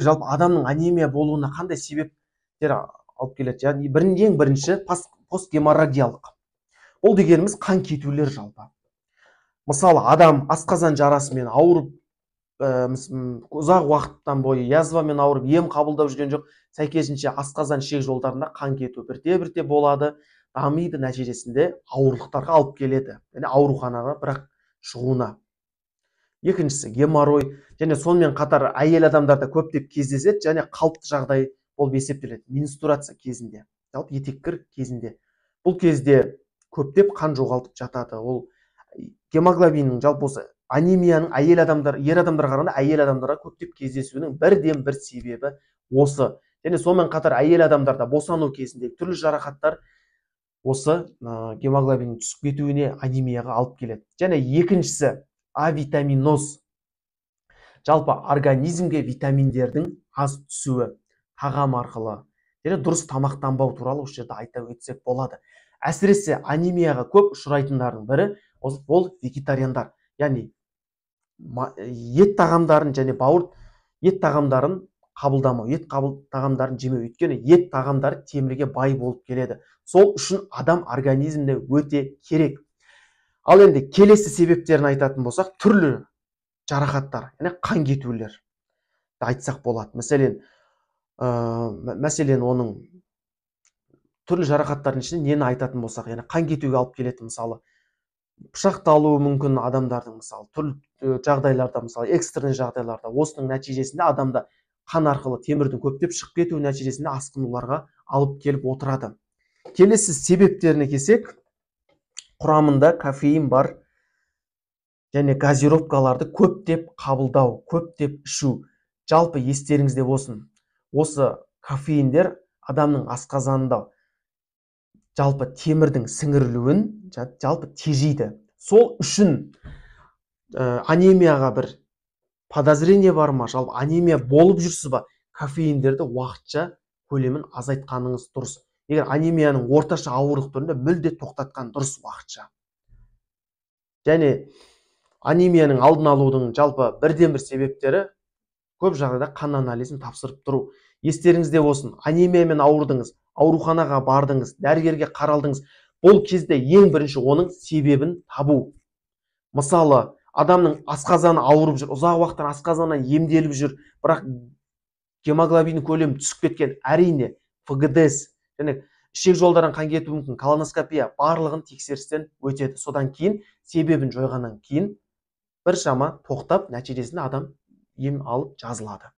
жалпы адамның анемия болуына қандай себептер алып келеді? Яғни ең бірінші постгеморрагиялық. Бұл дегеніміз қан кетулер жалпы. Мысалы, адам асқазан жарасымен ауырып, ұзақ уақыттан бойы язвамен ауырып, ем қабылдап жүрген жоқ, сәйкесінше асқазан ішек жолдарында қан кету бірте-бірте болады, дамиды, нәтижесінде ауырлықтарға алып келеді. Яғни ауруханаға бірақ шығуына. Екіншісі геморрой, және сонымен қатар әйел адамдарда көптеп кездеседі, және қалыпты жағдай болып есептеледі менструация кезінде, жалпы етеккір кезінде. Бұл кезде көптеп қан жоғалтып жатады. Ол гемоглобиннің, жалпы осы анемияның ер адамдарға қарағанда әйел адамдарға көптеп кездесуінің бірден бір себебі осы. Және сонымен қатар әйел адамдарда босану кезіндегі түрлі жарақаттар осы гемоглобиннің түсіп кетуіне, анемияға алып келеді. Және екіншісі авитаминоз. Жалпы организмге витаминдердің аз түсуі тағам арқылы, және дұрыс тамақтанбау туралы осы жерде айта өтсек болады. Әсіресе анемияға көп ұшырайтындардың бірі ол вегетариандар. Яғни ет тағамдарын және ет тағамдарын қабылдамау, ет тағамдарын жемеу. Өйткені ет тағамдары темірге бай болып келеді. Сол үшін адам организміне өте керек. Ал енді келесі себептерін айтатын болсақ, түрлі жарақаттар, яғни қан кетулер айтсақ болады. Мәселен, оның түрлі жарақаттардың ішінде нені айтатын болсақ, яғни қан кетуге алып келеді, мысалы, пышақталуы мүмкін адамдардың, мысалы, түрлі жағдайларда, мысалы, экстренный жағдайларда, осының нәтижесінде адамда қан арқылы темірдің көптеп шығып кетуі нәтижесінде асқынуларға алып келіп отырады. Келесі себептеріне келсек, құрамында кофеин бар, және газировкаларды көптеп қабылдау, көптеп ішу. Жалпы естеріңізде болсын, осы кофеиндер адамның асқазанында жалпы темірдің сіңірілуін жалпы тежейді. Сол үшін анемияға бір подозрение бар ма, жалпы анемия болып жүрсіз ба, кофеиндерді уақытша көлемін азайтқаныңыз дұрыс. Егер анемияның орташа ауырлық түрінде мүлде тоқтатқан дұрыс уақытша. Және анемияның алдын алудың жалпы бірден бір себептері көп жағдайда қан анализін тапсырып тұру. Естеріңізде болсын, анемиямен ауырдыңыз, ауруханаға бардыңыз, дәрігерге қаралдыңыз. Бұл кезде ең бірінші оның себебін табу. Мысалы, адамның асқазаны ауырып жүр, ұзақ уақыттан асқазаннан емделіп жүр, бірақ гемоглобин көлемі түсіп кеткен, әрине ФГДС, және ішек жолдардан қан кетуі мүмкін, колоноскопия, барлығын тексерістен өтеді. Содан кейін себебін жойғаннан кейін біршама тоқтап, нәтижесінде адам ем алып жазылады.